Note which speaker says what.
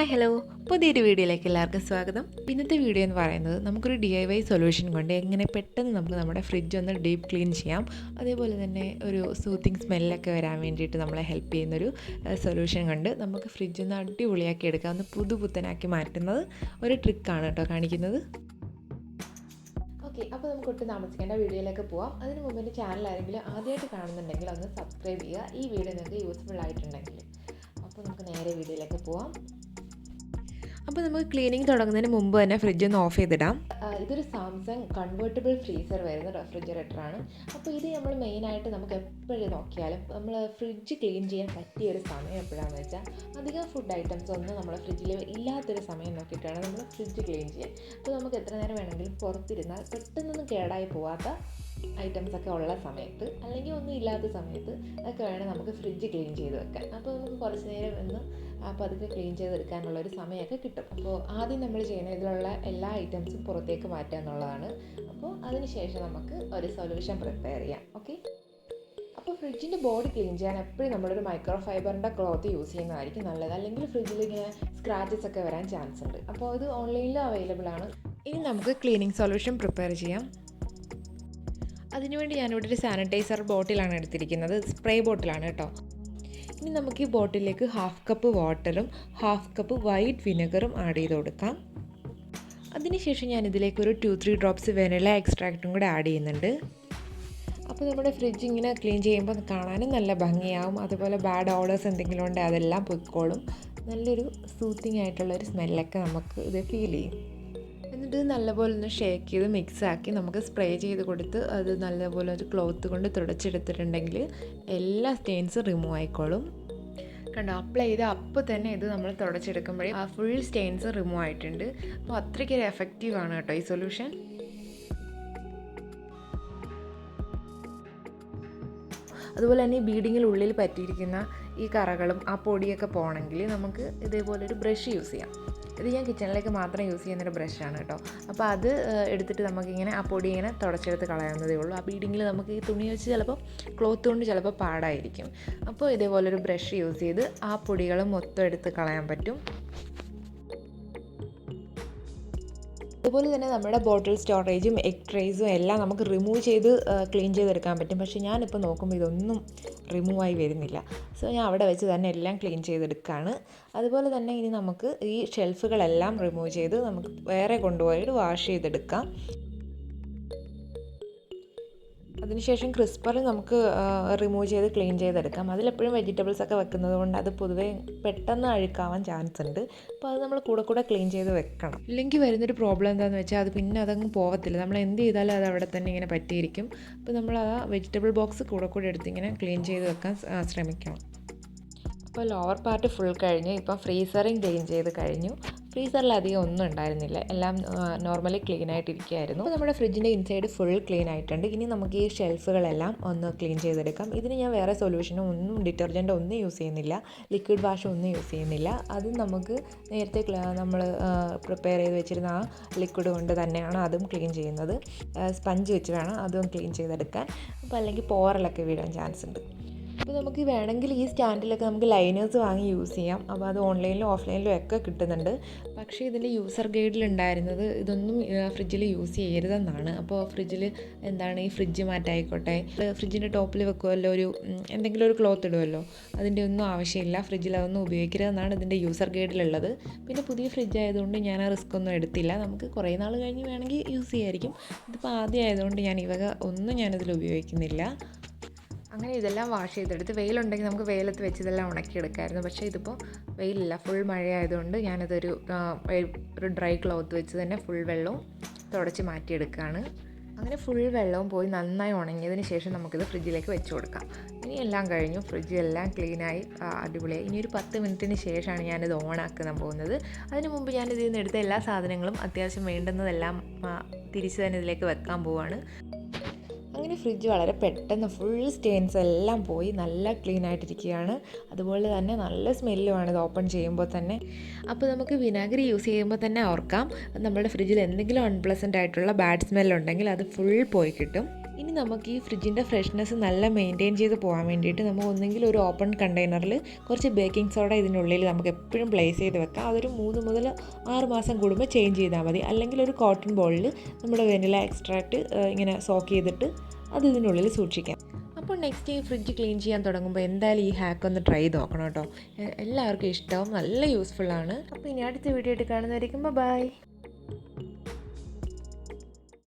Speaker 1: Hi hello, പുതിയൊരു വീഡിയോയിലേക്ക് എല്ലാവർക്കും സ്വാഗതം. ഇന്നത്തെ വീഡിയോ എന്ന് പറയുന്നത് നമുക്കൊരു DIY സൊല്യൂഷൻ കൊണ്ട് എങ്ങനെ പെട്ടെന്ന് നമുക്ക് നമ്മുടെ ഫ്രിഡ്ജ് ഒന്ന് ഡീപ്പ് ക്ലീൻ ചെയ്യാം, അതേപോലെ തന്നെ ഒരു സൂത്തിങ് സ്മെല്ലൊക്കെ വരാൻ വേണ്ടിയിട്ട് നമ്മളെ ഹെൽപ്പ് ചെയ്യുന്നൊരു സൊല്യൂഷൻ കൊണ്ട് നമുക്ക് ഫ്രിഡ്ജ് ഒന്ന് അടിപൊളിയാക്കി എടുക്കാം, ഒന്ന് പുതുപുത്തനാക്കി മാറ്റുന്നത് ഒരു ട്രിക്കാണ് കേട്ടോ കാണിക്കുന്നത്. ഓക്കെ, അപ്പോൾ നമുക്ക് ഒട്ടും താമസിക്കേണ്ട വീഡിയോയിലേക്ക് പോവാം. അതിന് മുമ്പ് എൻ്റെ ചാനൽ ആരെങ്കിലും ആദ്യമായിട്ട് കാണുന്നുണ്ടെങ്കിൽ ഒന്ന് സബ്സ്ക്രൈബ് ചെയ്യുക, ഈ വീഡിയോ നിങ്ങൾക്ക് യൂസ്ഫുൾ ആയിട്ടുണ്ടെങ്കിൽ. അപ്പോൾ നമുക്ക് നേരെ വീഡിയോയിലേക്ക് പോവാം. അപ്പോൾ നമുക്ക് ക്ലീനിങ് തുടങ്ങുന്നതിന് മുമ്പ് തന്നെ ഫ്രിഡ്ജ് ഒന്ന് ഓഫ് ചെയ്തിടാം. ഇതൊരു സാംസങ് കൺവേർട്ടബിൾ ഫ്രീസർ വരുന്ന റെഫ്രിജറേറ്ററാണ്. അപ്പോൾ ഇത് നമ്മൾ മെയിനായിട്ട് നമുക്ക് എപ്പോഴും നോക്കിയാലും നമ്മൾ ഫ്രിഡ്ജ് ക്ലീൻ ചെയ്യാൻ പറ്റിയ ഒരു സമയം എപ്പോഴാണെന്ന് വെച്ചാൽ അധികം ഫുഡ് ഐറ്റംസ് ഒന്നും നമ്മുടെ ഫ്രിഡ്ജിൽ ഇല്ലാത്തൊരു സമയം നോക്കിയിട്ടാണ് നമ്മൾ ഫ്രിഡ്ജ് ക്ലീൻ ചെയ്യാൻ. അപ്പോൾ നമുക്ക് എത്ര നേരം വേണമെങ്കിലും പുറത്തിരുന്നാൽ പെട്ടെന്നൊന്നും കേടായി പോവാത്ത ഐറ്റംസൊക്കെ ഉള്ള സമയത്ത്, അല്ലെങ്കിൽ ഒന്നും ഇല്ലാത്ത സമയത്ത് ഒക്കെ വേണം നമുക്ക് ഫ്രിഡ്ജ് ക്ലീൻ ചെയ്ത് വെക്കാൻ. അപ്പോൾ നമുക്ക് കുറച്ച് നേരം ഒന്ന് പതുക്കെ ക്ലീൻ ചെയ്തെടുക്കാനുള്ള ഒരു സമയമൊക്കെ കിട്ടും. അപ്പോൾ ആദ്യം നമ്മൾ ചെയ്യുന്ന ഇതിലുള്ള എല്ലാ ഐറ്റംസും പുറത്തേക്ക് മാറ്റുക എന്നുള്ളതാണ്. അപ്പോൾ അതിനുശേഷം നമുക്ക് ഒരു സൊല്യൂഷൻ പ്രിപ്പയർ ചെയ്യാം. ഓക്കെ, അപ്പോൾ ഫ്രിഡ്ജിൻ്റെ ബോഡി ക്ലീൻ ചെയ്യാൻ എപ്പോഴും നമ്മളൊരു മൈക്രോഫൈബറിൻ്റെ ക്ലോത്ത് യൂസ് ചെയ്യുന്നതായിരിക്കും നല്ലത്, അല്ലെങ്കിൽ ഫ്രിഡ്ജിൽ ഇങ്ങനെ സ്ക്രാച്ചസ് ഒക്കെ വരാൻ ചാൻസ് ഉണ്ട്. അപ്പോൾ ഇത് ഓൺലൈനിലും അവൈലബിൾ ആണ്. ഇനി നമുക്ക് ക്ലീനിങ് സൊല്യൂഷൻ പ്രിപ്പയർ ചെയ്യാം. അതിനുവേണ്ടി ഞാനിവിടെ ഒരു സാനിറ്റൈസർ ബോട്ടിലാണ് എടുത്തിരിക്കുന്നത്, സ്പ്രേ ബോട്ടിലാണ് കേട്ടോ. ഇനി നമുക്ക് ഈ ബോട്ടിലേക്ക് 1/2 കപ്പ് വാട്ടറും 1/2 കപ്പ് വൈറ്റ് വിനെഗറും ആഡ് ചെയ്ത് കൊടുക്കാം. അതിനുശേഷം ഞാൻ ഇതിലേക്ക് ഒരു 2-3 ഡ്രോപ്സ് വെനില എക്സ്ട്രാക്റ്റും കൂടെ ആഡ് ചെയ്യുന്നുണ്ട്. അപ്പോൾ നമ്മുടെ ഫ്രിഡ്ജ് ഇങ്ങനെ ക്ലീൻ ചെയ്യുമ്പോൾ കാണാനും നല്ല ഭംഗിയാവും, അതുപോലെ ബാഡ് ഓർഡേഴ്സ് എന്തെങ്കിലും ഉണ്ടെങ്കിൽ അതെല്ലാം പൊയ്ക്കോളും. നല്ലൊരു സൂത്തിങ് ആയിട്ടുള്ളൊരു സ്മെല്ലൊക്കെ നമുക്ക് ഇത് ഫീൽ ചെയ്യും. എന്നിട്ട് നല്ലപോലെ ഒന്ന് ഷേക്ക് ചെയ്ത് മിക്സാക്കി നമുക്ക് സ്പ്രേ ചെയ്ത് കൊടുത്ത് അത് നല്ലപോലെ ഒരു ക്ലോത്ത് കൊണ്ട് തുടച്ചെടുത്തിട്ടുണ്ടെങ്കിൽ എല്ലാ സ്റ്റെയിൻസും റിമൂവ് ആയിക്കോളും. കണ്ടോ, അപ്ലൈ ചെയ്ത് അപ്പോൾ തന്നെ ഇത് നമ്മൾ തുടച്ചെടുക്കുമ്പോഴേ ആ ഫുൾ സ്റ്റെയിൻസ് റിമൂവ് ആയിട്ടുണ്ട്. അപ്പോൾ അത്രയ്ക്കൊരു എഫക്റ്റീവാണ് കേട്ടോ ഈ സൊല്യൂഷൻ. അതുപോലെ തന്നെ ഈ ബീഡിങ്ങിൽ ഉള്ളിൽ പറ്റിയിരിക്കുന്ന ഈ കറകളും ആ പൊടിയൊക്കെ പോകണമെങ്കിൽ നമുക്ക് ഇതേപോലൊരു ബ്രഷ് യൂസ് ചെയ്യാം. ഇത് ഞാൻ കിച്ചണിലേക്ക് മാത്രം യൂസ് ചെയ്യുന്നൊരു ബ്രഷാണ് കേട്ടോ. അപ്പോൾ അത് എടുത്തിട്ട് നമുക്കിങ്ങനെ ആ പൊടി ഇങ്ങനെ തുടച്ചെടുത്ത് കളയാവുന്നതേ ഉള്ളൂ. ആ ബീഡിങ്ങിൽ നമുക്ക് ഈ തുണി വെച്ച് ചിലപ്പോൾ ക്ലോത്ത് കൊണ്ട് ചിലപ്പോൾ പാടായിരിക്കും. അപ്പോൾ ഇതേപോലൊരു ബ്രഷ് യൂസ് ചെയ്ത് ആ പൊടികൾ മൊത്തം എടുത്ത് കളയാൻ പറ്റും. അതുപോലെ തന്നെ നമ്മുടെ ബോട്ടിൽ സ്റ്റോറേജും എഗ് ട്രേസും എല്ലാം നമുക്ക് റിമൂവ് ചെയ്ത് ക്ലീൻ ചെയ്തെടുക്കാൻ പറ്റും. പക്ഷേ ഞാനിപ്പോൾ നോക്കുമ്പോൾ ഇതൊന്നും റിമൂവായി വരുന്നില്ല. സോ ഞാൻ അവിടെ വെച്ച് തന്നെ എല്ലാം ക്ലീൻ ചെയ്തെടുക്കുകയാണ്. അതുപോലെ തന്നെ ഇനി നമുക്ക് ഈ ഷെൽഫുകളെല്ലാം റിമൂവ് ചെയ്ത് നമുക്ക് വേറെ കൊണ്ടുപോയിട്ട് വാഷ് ചെയ്തെടുക്കാം. അതിനുശേഷം ക്രിസ്പർ നമുക്ക് റിമൂവ് ചെയ്ത് ക്ലീൻ ചെയ്തെടുക്കാം. അതിലെപ്പോഴും വെജിറ്റബിൾസ് ഒക്കെ വെക്കുന്നത് കൊണ്ട് അത് പൊതുവേ പെട്ടെന്ന് അഴുക്കാവാൻ ചാൻസ് ഉണ്ട്. അപ്പോൾ അത് നമ്മൾ കൂടെ ക്ലീൻ ചെയ്ത് വെക്കണം. ഇല്ലെങ്കിൽ വരുന്നൊരു പ്രോബ്ലം എന്താണെന്ന് വെച്ചാൽ അത് പിന്നെ അതങ്ങ് പോകത്തില്ല. നമ്മൾ എന്ത് ചെയ്താലും അത് അവിടെ തന്നെ ഇങ്ങനെ പറ്റിയിരിക്കും. അപ്പോൾ നമ്മൾ ആ വെജിറ്റബിൾ ബോക്സ് കൂടെ എടുത്ത് ഇങ്ങനെ ക്ലീൻ ചെയ്ത് വെക്കാൻ ശ്രമിക്കണം. അപ്പോൾ ലോവർ പാർട്ട് ഫുൾ കഴിഞ്ഞു. ഇപ്പം ഫ്രീസറിങ് ക്ലീൻ ചെയ്ത് കഴിഞ്ഞു. ഫ്രീസറിൽ അധികം ഒന്നും ഉണ്ടായിരുന്നില്ല, എല്ലാം നോർമലി ക്ലീൻ ആയിട്ടിരിക്കുകയായിരുന്നു. അപ്പോൾ നമ്മുടെ ഫ്രിഡ്ജിൻ്റെ ഇൻസൈഡ് ഫുൾ ക്ലീൻ ആയിട്ടുണ്ട്. ഇനി നമുക്ക് ഈ ഷെൽഫുകളെല്ലാം ഒന്ന് ക്ലീൻ ചെയ്തെടുക്കാം. ഇതിന് ഞാൻ വേറെ സൊല്യൂഷനും ഒന്നും ഡിറ്റർജൻ്റ് ഒന്നും യൂസ് ചെയ്യുന്നില്ല, ലിക്വിഡ് വാഷ് ഒന്നും യൂസ് ചെയ്യുന്നില്ല. അത് നമുക്ക് നേരത്തെ നമ്മൾ പ്രിപ്പയർ ചെയ്ത് വെച്ചിരുന്ന ആ ലിക്വിഡ് കൊണ്ട് തന്നെയാണ് അതും ക്ലീൻ ചെയ്യുന്നത്. സ്പഞ്ച് വെച്ച് വേണം അതും ക്ലീൻ ചെയ്തെടുക്കാൻ. അപ്പോൾ അല്ലെങ്കിൽ പോറലൊക്കെ വീഴാൻ ചാൻസ് ഉണ്ട്. അപ്പോൾ നമുക്ക് വേണമെങ്കിൽ ഈ സ്റ്റാൻഡിലൊക്കെ നമുക്ക് ലൈനേഴ്സ് വാങ്ങി യൂസ് ചെയ്യാം. അപ്പോൾ അത് ഓൺലൈനിലും ഓഫ്ലൈനിലും ഒക്കെ കിട്ടുന്നുണ്ട്. പക്ഷേ ഇതിൻ്റെ യൂസർ ഗൈഡിലുണ്ടായിരുന്നത് ഇതൊന്നും ഫ്രിഡ്ജിൽ യൂസ് ചെയ്യരുതെന്നാണ്. അപ്പോൾ ഫ്രിഡ്ജിൽ എന്താണ് ഈ ഫ്രിഡ്ജ് മാറ്റായിക്കോട്ടെ, ഫ്രിഡ്ജിൻ്റെ ടോപ്പിൽ വെക്കുമല്ലോ ഒരു എന്തെങ്കിലും ഒരു ക്ലോത്ത് ഇടുമല്ലോ, അതിൻ്റെ ഒന്നും ആവശ്യമില്ല, ഫ്രിഡ്ജിൽ അതൊന്നും ഉപയോഗിക്കരുതെന്നാണ് ഇതിൻ്റെ യൂസർ ഗൈഡിലുള്ളത്. പിന്നെ പുതിയ ഫ്രിഡ്ജ് ആയതുകൊണ്ട് ഞാൻ ആ റിസ്ക് ഒന്നും എടുത്തില്ല. നമുക്ക് കുറേ നാൾ കഴിഞ്ഞ് വേണമെങ്കിൽ യൂസ് ചെയ്യായിരിക്കും. ഇതിപ്പോൾ ആദ്യം ആയതുകൊണ്ട് ഞാൻ ഒന്നും ഞാനിതിൽ ഉപയോഗിക്കുന്നില്ല. അങ്ങനെ ഇതെല്ലാം വാഷ് ചെയ്തെടുത്ത് വെയിലുണ്ടെങ്കിൽ നമുക്ക് വെയിലത്ത് വെച്ച് ഇതെല്ലാം ഉണക്കിയെടുക്കാമായിരുന്നു. പക്ഷേ ഇതിപ്പോൾ വെയിലില്ല, ഫുൾ മഴയായതുകൊണ്ട് ഞാനിതൊരു ഡ്രൈ ക്ലോത്ത് വെച്ച് തന്നെ ഫുൾ വെള്ളവും തുടച്ച് മാറ്റിയെടുക്കുകയാണ്. അങ്ങനെ ഫുൾ വെള്ളവും പോയി നന്നായി ഉണങ്ങിയതിന് ശേഷം നമുക്കിത് ഫ്രിഡ്ജിലേക്ക് വെച്ച് കൊടുക്കാം. ഇനി എല്ലാം കഴിഞ്ഞു, ഫ്രിഡ്ജ് എല്ലാം ക്ലീനായി അടിപൊളിയായി. ഇനി ഒരു 10 മിനിറ്റിന് ശേഷമാണ് ഞാനിത് ഓണാക്കാൻ പോകുന്നത്. അതിന് മുമ്പ് ഞാനിതിൽ നിന്ന് എടുത്ത എല്ലാ സാധനങ്ങളും അത്യാവശ്യം വേണ്ടുന്നതെല്ലാം തിരിച്ച് തന്നെ ഇതിലേക്ക് വെക്കാൻ പോവുകയാണ്. അങ്ങനെ ഫ്രിഡ്ജ് വളരെ പെട്ടെന്ന് ഫുൾ സ്റ്റെയിൻസ് എല്ലാം പോയി നല്ല ക്ലീൻ ആയിട്ടിരിക്കുകയാണ്. അതുപോലെ തന്നെ നല്ല സ്മെല്ലുമാണ് ഇത് ഓപ്പൺ ചെയ്യുമ്പോൾ തന്നെ. അപ്പോൾ നമുക്ക് വിനാഗിരി യൂസ് ചെയ്യുമ്പോൾ തന്നെ ഓർക്കാം, നമ്മുടെ ഫ്രിഡ്ജിൽ എന്തെങ്കിലും അൺപ്ലസൻ്റ് ആയിട്ടുള്ള ബാഡ് സ്മെല്ലുണ്ടെങ്കിൽ അത് ഫുൾ പോയി കിട്ടും. ഇനി നമുക്ക് ഈ ഫ്രിഡ്ജിൻ്റെ ഫ്രഷ്നെസ് നല്ല മെയിൻറ്റെയിൻ ചെയ്ത് പോകാൻ വേണ്ടിയിട്ട് നമ്മൾ ഒന്നെങ്കിൽ ഒരു ഓപ്പൺ കണ്ടെയ്നറിൽ കുറച്ച് ബേക്കിംഗ് സോഡ ഇതിനുള്ളിൽ നമുക്ക് എപ്പോഴും പ്ലേസ് ചെയ്ത് വെക്കാം. അതൊരു 3 മുതൽ 6 മാസം കൂടുമ്പോൾ ചേഞ്ച് ചെയ്താൽ മതി. അല്ലെങ്കിൽ ഒരു കോട്ടൺ ബോളിൽ നമ്മുടെ വെനില എക്സ്ട്രാക്റ്റ് ഇങ്ങനെ സോക്ക് ചെയ്തിട്ട് അത് ഇതിനുള്ളിൽ സൂക്ഷിക്കാം. അപ്പോൾ നെക്സ്റ്റ് ഈ ഫ്രിഡ്ജ് ക്ലീൻ ചെയ്യാൻ തുടങ്ങുമ്പോൾ എന്തായാലും ഈ ഹാക്ക് ഒന്ന് ട്രൈ ചെയ്ത് നോക്കണം കേട്ടോ. എല്ലാവർക്കും ഇഷ്ടമാവും, നല്ല യൂസ്ഫുള്ളാണ്. അപ്പോൾ ഇനി അടുത്ത വീഡിയോ ആയിട്ട് കാണുന്നതായിരിക്കും. ബൈ.